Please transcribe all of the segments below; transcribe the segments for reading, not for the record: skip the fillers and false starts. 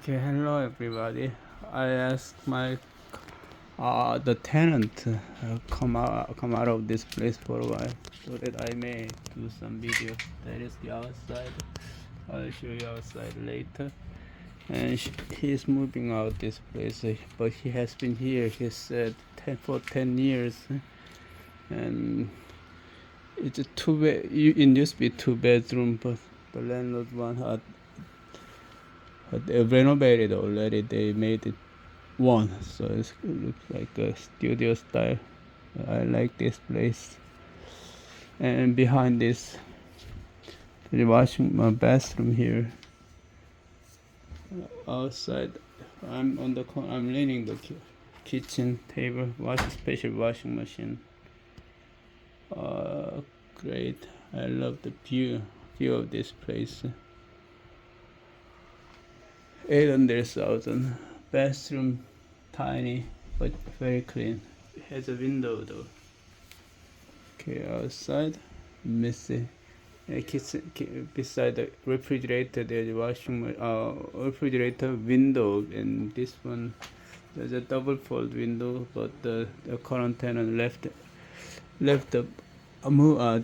Okay, hello everybody. I asked my the tenant to come out of this place for a while so that I may do some video. That is the outside. I'll show you outside later. And he's moving out this place, but he has been here. He said for 10 years, and it's a it used to be 2 bedroom, but the landlord they renovated already. They made it one, so it looks like a studio style. I like this place. And behind this, the bathroom here. Outside, I'm leaning the kitchen table, special washing machine. Great. I love the view of this place. 800,000. Bathroom tiny but very clean. It has a window though. Okay, outside, messy. Kitchen, beside the refrigerator, there's a refrigerator window, and this one there's a double fold window, but the current tenant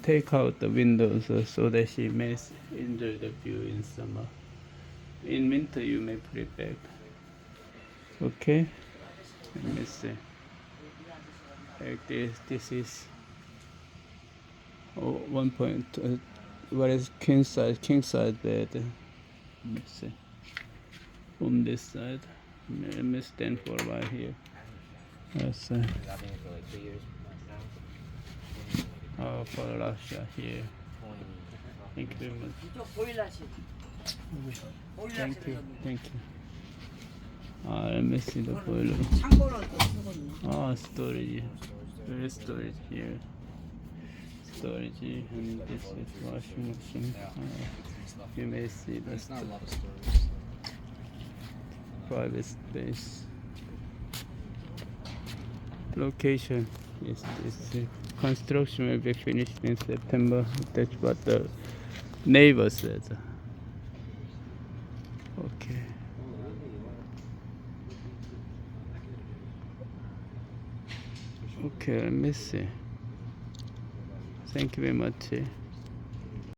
take out the windows so that she may enjoy the view in summer. In winter, you may put it back. Okay, let me see. Like this. This is 1.2. What is king size bed? Let me see. From this side, let me stand for a while here. Let's see. Oh, for Russia here. Thank you very much. Thank you. Let me see the boiler. Storage. There is storage here. Storage, and this is washing machine. You may see the private space. Location is this. Construction will be finished in September. That's what the neighbor said. Okay. Okay, let me see. Thank you very much.